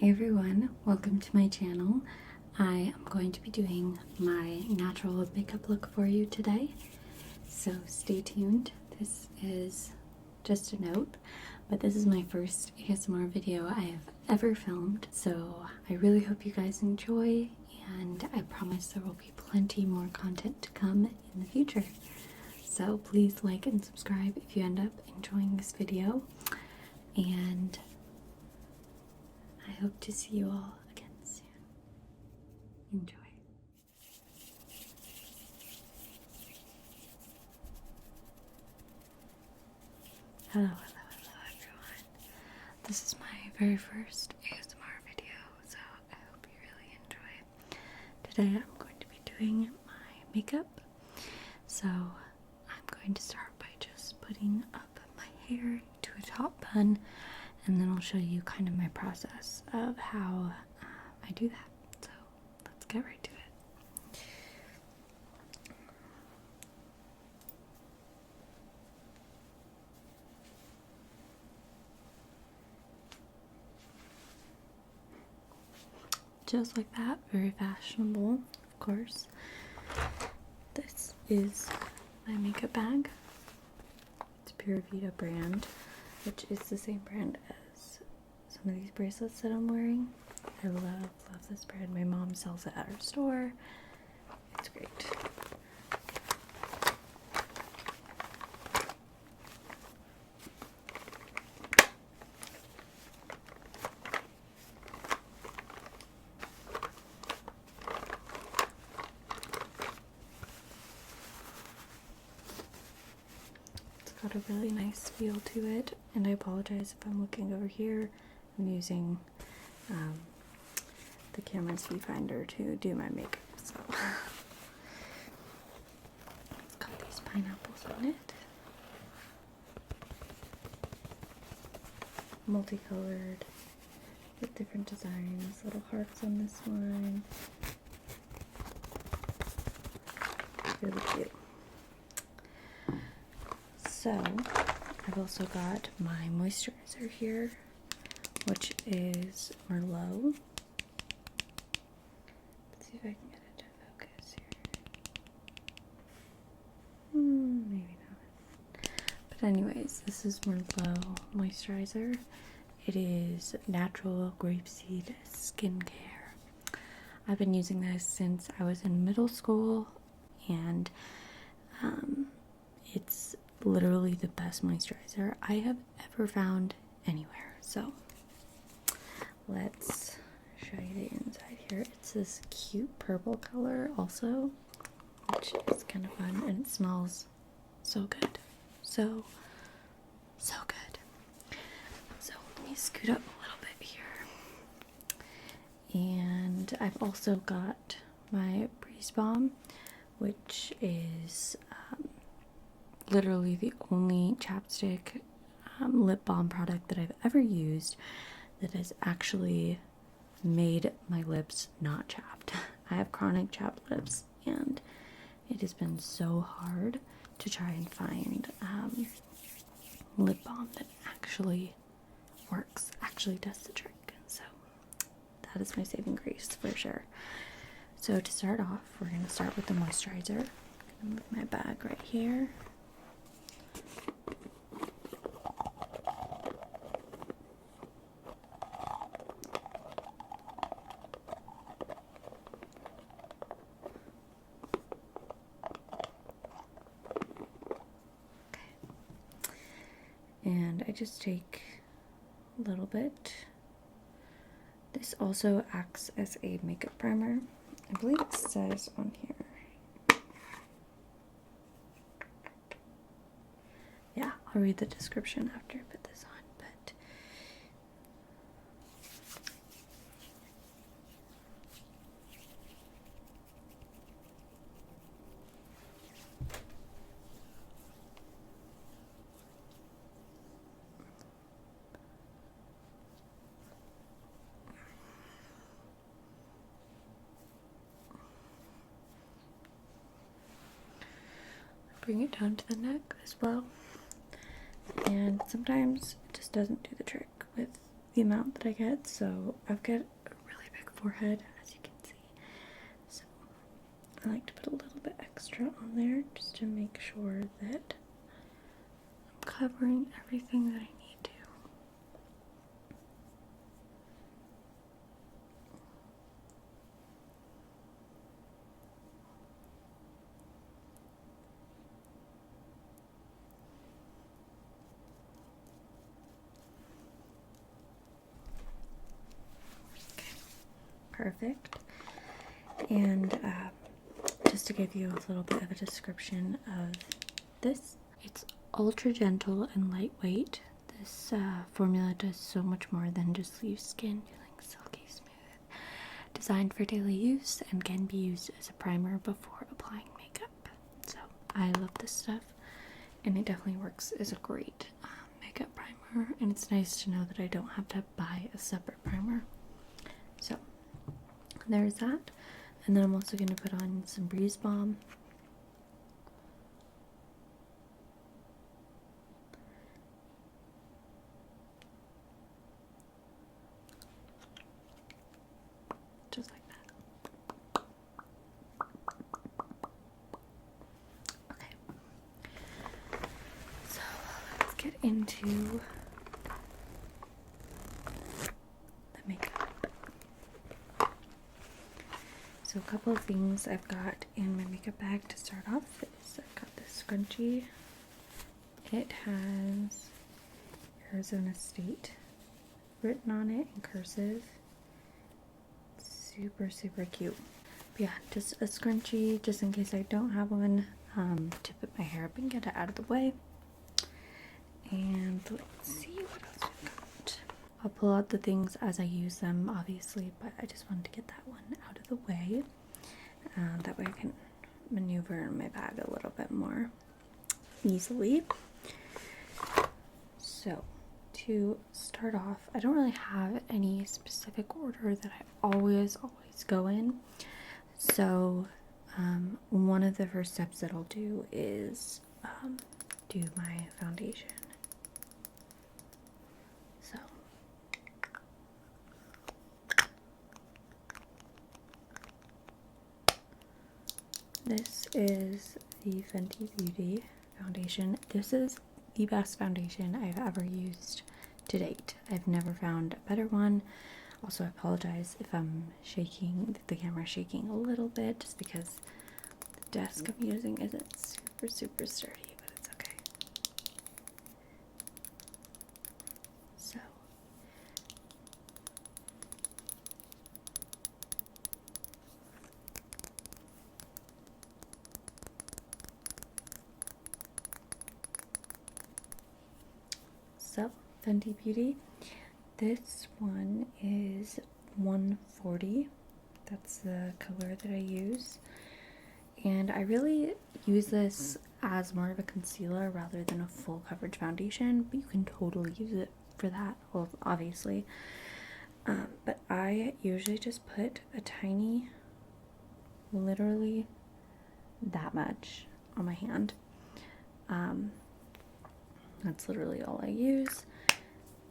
Hey everyone, welcome to my channel. I am going to be doing my natural makeup look for you today, so stay tuned. This is just a note, but this is my first ASMR video I have ever filmed, so I really hope you guys enjoy, and I promise there will be plenty more content to come in the future. So please like and subscribe if you end up enjoying this video, and I hope to see you all again soon. Enjoy. Hello everyone. This is my very first ASMR video, so I hope you really enjoy. Today I'm going to be doing my makeup. So I'm going to start by just putting up my hair to a top bun, and then I'll show you kind of my process of how I do that. So let's get right to it. Just like that, very fashionable, of course. This is my makeup bag. It's Pure Vita brand, which is the same brand as some of these bracelets that I'm wearing. I love this brand. My mom sells it at her store. It's great. It's got a really nice feel to it, and I apologize if I'm looking over here. I'm using the camera's viewfinder to do my makeup, so it's got these pineapples on it, multicolored with different designs, little hearts on this one. Really cute. So I've also got my moisturizer here, which is Merlot. Let's see if I can get it to focus here. Maybe not. But anyways, this is Merlot moisturizer. It is natural grapeseed skincare. I've been using this since I was in middle school, and it's literally the best moisturizer I have ever found anywhere. So let's show you the inside here. It's this cute purple color also, which is kind of fun, and it smells so good. So good. So let me scoot up a little bit here. And I've also got my Breeze Balm, which is literally the only chapstick lip balm product that I've ever used that has actually made my lips not chapped. I have chronic chapped lips, and it has been so hard to try and find lip balm that actually works, actually does the trick. So that is my saving grace for sure. So to start off, we're going to start with the moisturizer. I'm going to move my bag right here. And I just take a little bit. This also acts as a makeup primer. I believe it says on here. Yeah, I'll read the description after I put this on, but bring it down to the neck as well. And sometimes it just doesn't do the trick with the amount that I get. So I've got a really big forehead, as you can see. So I like to put a little bit extra on there just to make sure that I'm covering everything that I need to. Perfect. And just to give you a little bit of a description of this, it's ultra gentle and lightweight. This formula does so much more than just leave skin feeling silky smooth. Designed for daily use and can be used as a primer before applying makeup. So I love this stuff, and it definitely works as a great makeup primer, and it's nice to know that I don't have to buy a separate primer. So there's that. And then I'm also going to put on some Breeze Balm. Just like that. Okay. So let's get into the makeup. So a couple of things I've got in my makeup bag to start off is I've got this scrunchie. It has Arizona State written on it in cursive. Super, super cute. But yeah, just a scrunchie just in case I don't have one to put my hair up and get it out of the way. And let's see what else we've got. I'll pull out the things as I use them, obviously, but I just wanted to get that one out of the way. That way I can maneuver in my bag a little bit more easily. So, to start off, I don't really have any specific order that I always go in. So, one of the first steps that I'll do is do my foundation. So, this is the Fenty Beauty foundation. This is the best foundation I've ever used to date. I've never found a better one. Also, I apologize if I'm shaking, the camera's shaking a little bit, just because the desk I'm using isn't super sturdy, but it's okay. So, Fenty Beauty. This one is 140. That's the color that I use. And I really use this as more of a concealer rather than a full coverage foundation, but you can totally use it for that, well, obviously. But I usually just put a tiny, literally that much on my hand. That's literally all I use.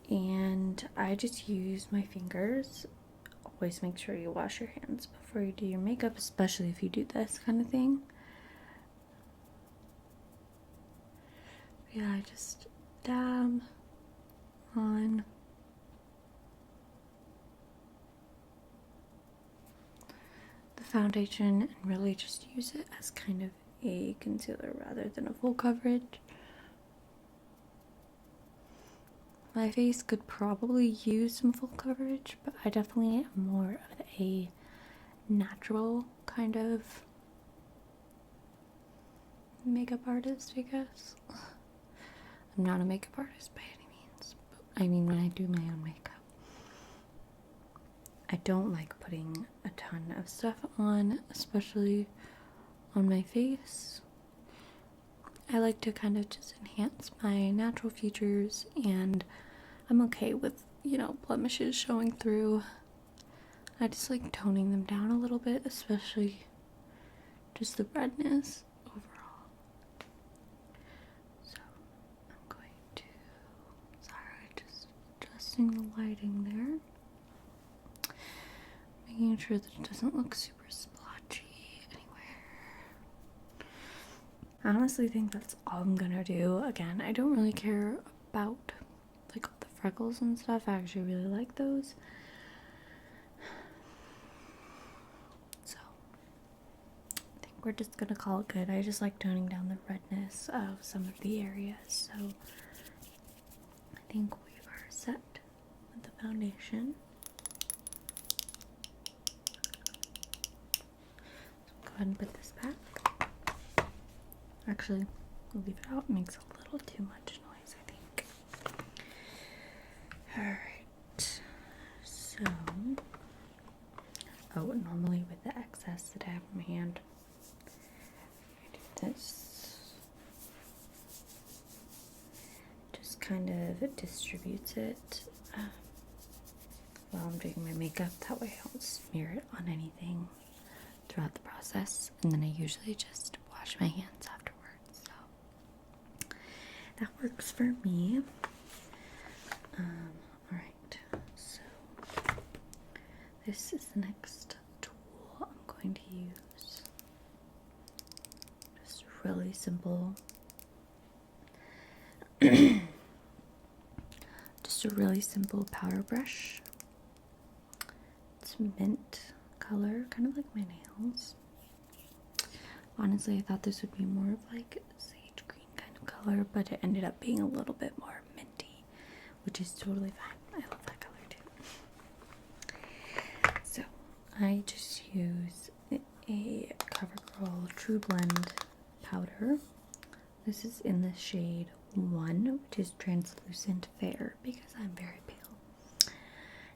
And I just use my fingers. Always make sure you wash your hands before you do your makeup, especially if you do this kind of thing. Yeah, I just dab on the foundation and really just use it as kind of a concealer rather than a full coverage. My face could probably use some full coverage, but I definitely am more of a natural kind of makeup artist, I guess. I'm not a makeup artist by any means, but I mean when I do my own makeup. I don't like putting a ton of stuff on, especially on my face. I like to kind of just enhance my natural features, and I'm okay with, you know, blemishes showing through. I just like toning them down a little bit, especially just the redness overall. So I'm going to, sorry, I just adjusting the lighting there. Making sure that it doesn't look super splotchy anywhere. I honestly think that's all I'm gonna do. Again, I don't really care about like all the freckles and stuff. I actually really like those. So I think we're just gonna call it good. I just like toning down the redness of some of the areas. So I think we are set with the foundation. Go ahead and put this back. Actually, we'll leave it out. It makes a little too much noise, I think. Alright. So, normally with the excess that I have in my hand, I do this. Just kind of distributes it while I'm doing my makeup. That way I don't smear it on anything throughout the process, and then I usually just wash my hands afterwards, so that works for me. Alright, so this is the next tool I'm going to use. Just really simple, just a really simple powder brush. It's mint color, kind of like my nails. Honestly, I thought this would be more of like a sage green kind of color, but it ended up being a little bit more minty, which is totally fine. I love that color too. So I just use a CoverGirl True Blend powder. This is in the shade 1, which is translucent fair, because I'm very pale.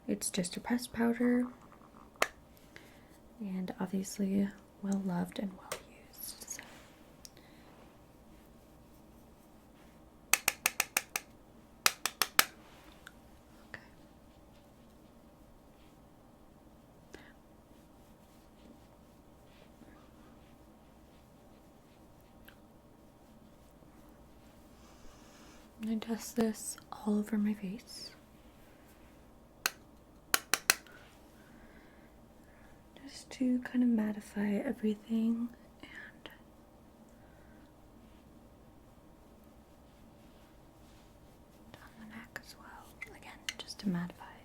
It's just a pressed powder, and obviously well loved and well used. So. Okay. I dust this all over my face. To kind of mattify everything, and down the neck as well, again just to mattify.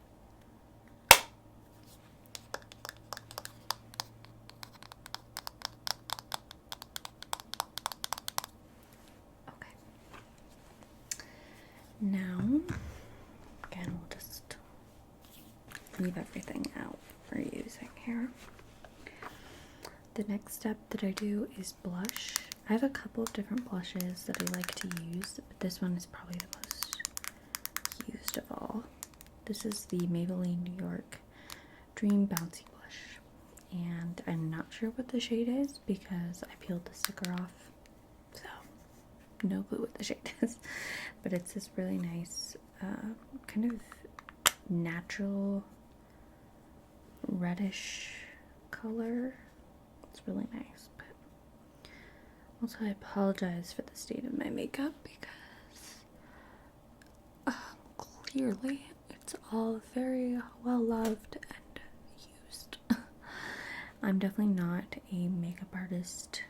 Okay, now again we'll just leave everything out we're using here. The next step that I do is blush. I have a couple of different blushes that I like to use, but this one is probably the most used of all. This is the Maybelline New York Dream Bouncy Blush, and I'm not sure what the shade is because I peeled the sticker off, so no clue what the shade is, but it's this really nice kind of natural reddish color. It's really nice, but also I apologize for the state of my makeup because clearly it's all very well loved and used. I'm definitely not a makeup artist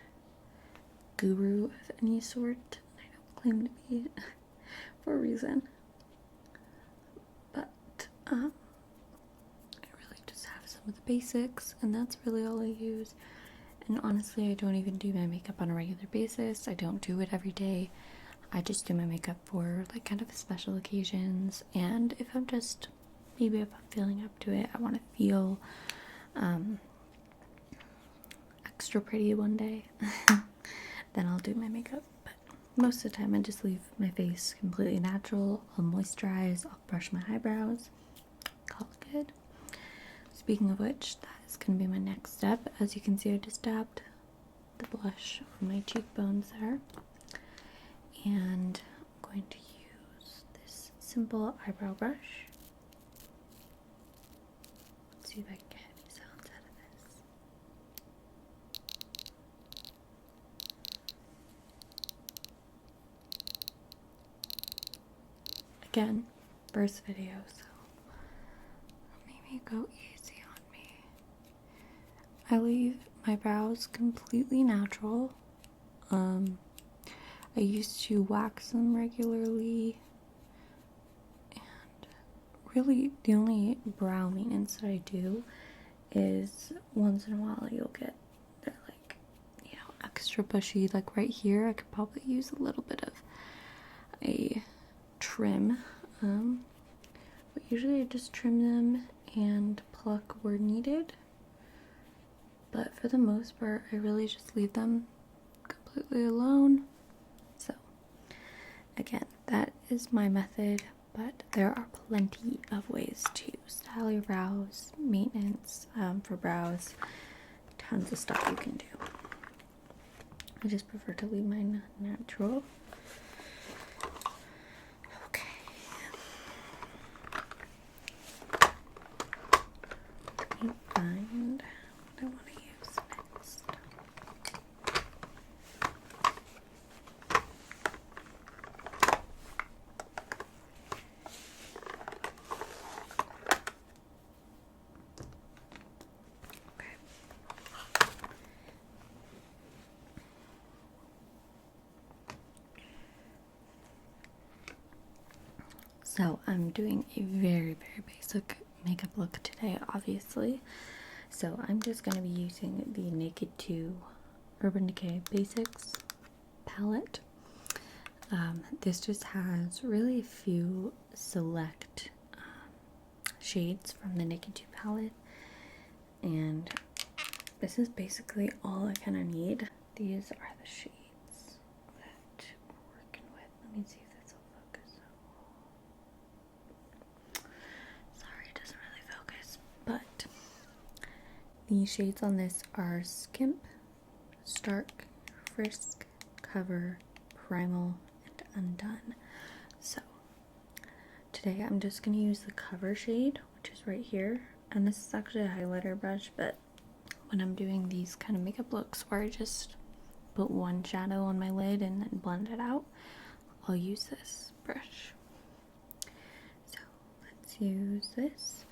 guru of any sort. I don't claim to be for a reason, but I really just have some of the basics, and that's really all I use. And honestly, I don't even do my makeup on a regular basis. I don't do it every day. I just do my makeup for like kind of special occasions, and if I'm just, maybe if I'm feeling up to it, I want to feel extra pretty one day, then I'll do my makeup. But most of the time I just leave my face completely natural. I'll moisturize, I'll brush my eyebrows, call it good. Speaking of which, that is going to be my next step. As you can see, I just dabbed the blush on my cheekbones there. And I'm going to use this simple eyebrow brush. Let's see if I can get any sounds out of this. Again, first video, so you go easy on me. I leave my brows completely natural. I used to wax them regularly, and really the only brow maintenance that I do is once in a while you'll get, they're like, you know, extra bushy, like right here. I could probably use a little bit of a trim, but usually I just trim them and pluck where needed. But for the most part, I really just leave them completely alone. So again, that is my method, but there are plenty of ways to style your brows, maintenance for brows, tons of stuff you can do. I just prefer to leave mine natural. Okay. Let me find what I want to use next. So I'm doing a very basic makeup look today, obviously. So I'm just going to be using the Naked 2 Urban Decay Basics palette. This just has really a few select shades from the Naked 2 palette. And this is basically all I kind of need. These are the shades that we're working with. Let me see if this will focus. Sorry, it doesn't really focus, but the shades on this are Skimp, Stark, Frisk, Cover, Primal, and Undone. So today I'm just going to use the Cover shade, which is right here. And this is actually a highlighter brush, but when I'm doing these kind of makeup looks where I just put one shadow on my lid and then blend it out, I'll use this brush. So let's use this.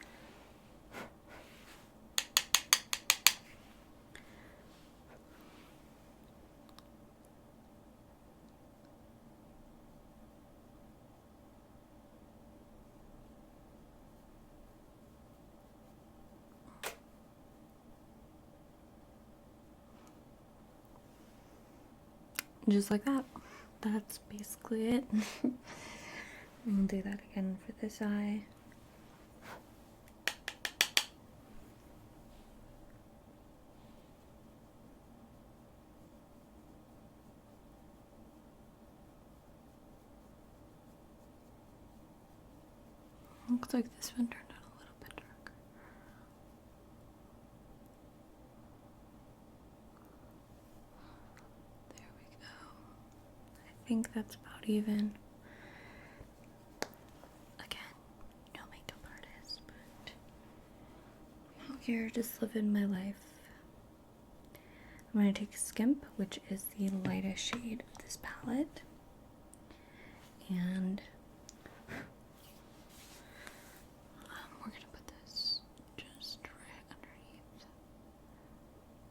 Just like that. That's basically it. I'll do that again for this eye. Looks like this one turned out a little bit darker. There we go. I think that's about even. Again, no makeup artist, but I'm out here just living my life. I'm going to take Skimp, which is the lightest shade of this palette, and we're going to put this just right underneath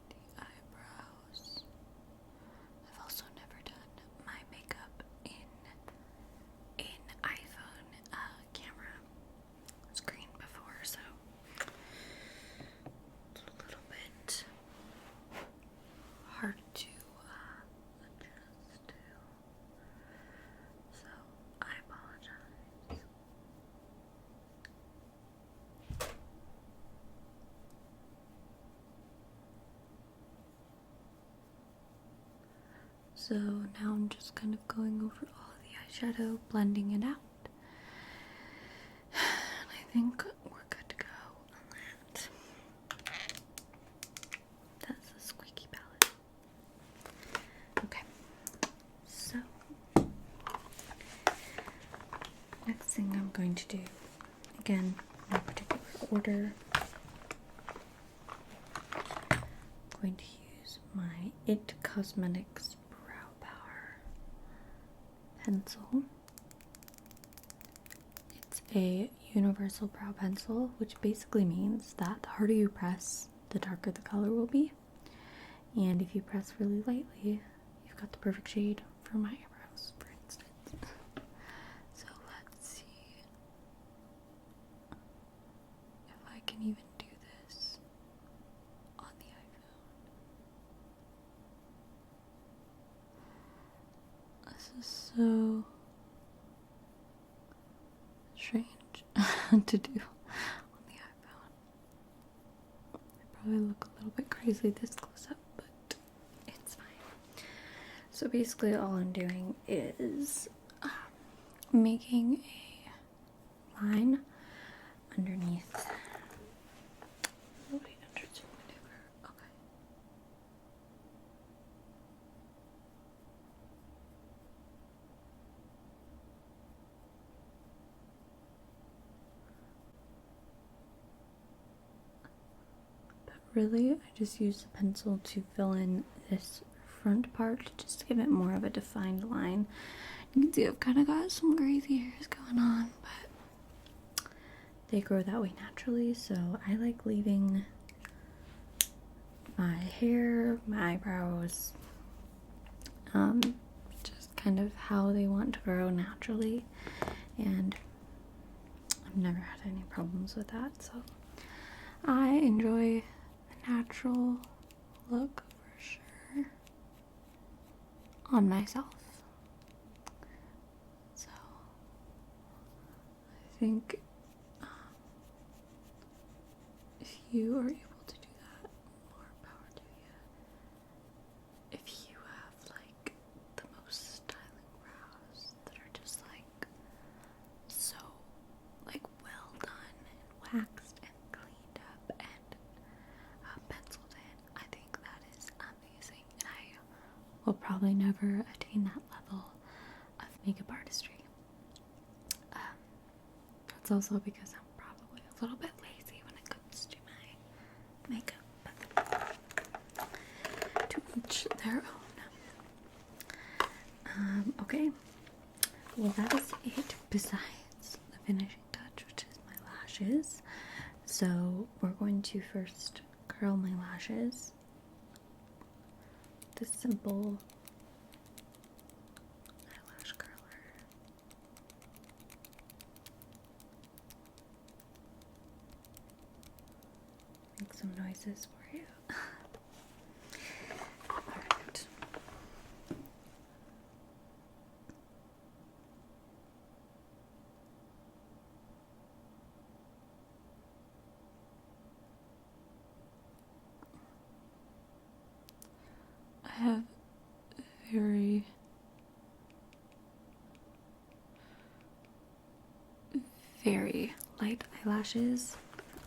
the eyebrows. I've also never done my makeup in iPhone camera screen before, so it's a little bit hard to adjust to. So I apologize. So now I'm just kind of going over all of the eyeshadow, blending it out. And I think we're good to go on that. That's the squeaky palette. Okay, so next thing I'm going to do, again, no particular order, I'm going to use my It Cosmetics Brow Power pencil. It's a universal brow pencil, which basically means that the harder you press, the darker the color will be. And if you press really lightly, you've got the perfect shade for my eyebrows, for instance. So let's see if I can even do this on the iPhone. This is so strange to do on the iPhone. I probably look a little bit crazy this close up, but it's fine. So basically all I'm doing is making a line underneath. Oh, wait, interesting maneuver. Okay. But really, I just use the pencil to fill in this front part just to give it more of a defined line. You can see I've kind of got some crazy hairs going on, but they grow that way naturally, so I like leaving my hair, my eyebrows, just kind of how they want to grow naturally, and I've never had any problems with that, so I enjoy a natural look for sure on myself. So I think if you are able to do that, more power to you. If you have like the most styling brows that are just like so like well done and waxed and cleaned up and penciled in, I think that is amazing, and I will probably never attain that level of makeup artistry. That's also because I'm probably a little bit lazy when it comes to my makeup. But to each their own. Okay. Well, that is it besides the finishing touch, which is my lashes. So we're going to first curl my lashes. This simple eyelash curler. Make some noises for you. Alright. I have very light eyelashes,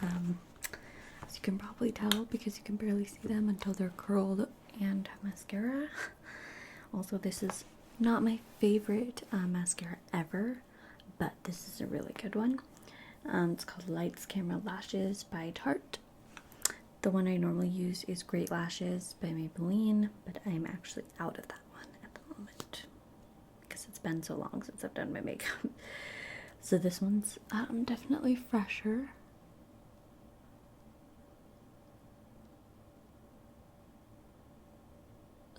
as you can probably tell because you can barely see them until they're curled and have mascara. Also, this is not my favorite mascara ever, but this is a really good one. It's called Lights Camera Lashes by Tarte. The one I normally use is Great Lashes by Maybelline, but I'm actually out of that one at the moment because it's been so long since I've done my makeup. So this one's definitely fresher.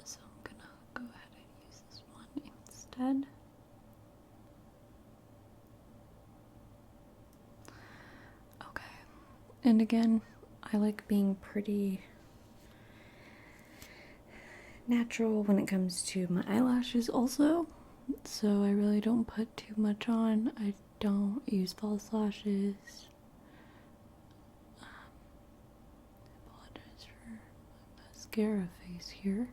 So I'm gonna go ahead and use this one instead. Okay, and again, I like being pretty natural when it comes to my eyelashes also, so I really don't put too much on. I don't use false lashes. I apologize for my mascara face here.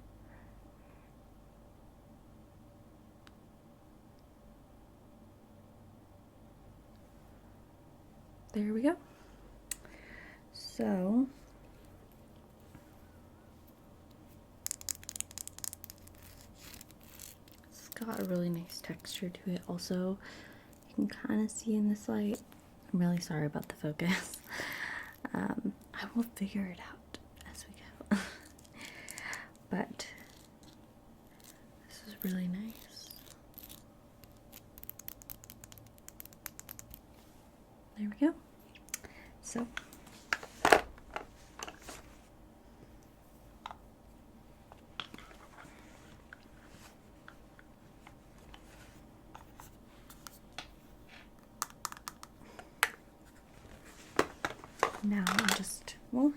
There we go. So it's got a really nice texture to it also. You can kind of see in this light. I'm really sorry about the focus. I will figure it out as we go. But this is really nice. there we go. So now I'm just, well,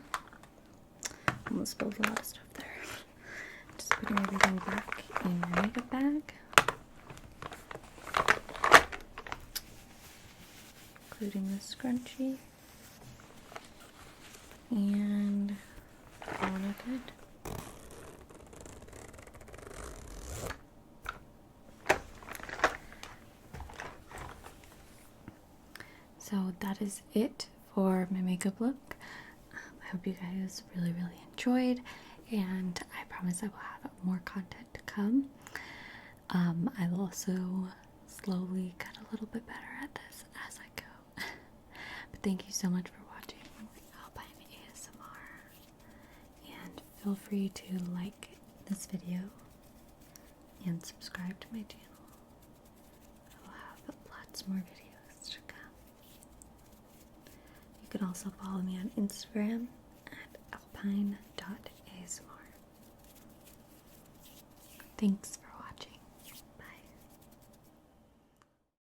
almost spilled a lot of stuff there. Just putting everything back in my makeup bag, including the scrunchie, and calling it good. So that is it for my makeup look. I hope you guys really enjoyed, and I promise I will have more content to come. I will also slowly get a little bit better at this as I go. But thank you so much for watching Alpine ASMR, and feel free to like this video and subscribe to my channel. I will have lots more videos to come. You can also follow me on Instagram at alpine.asmr. Thanks for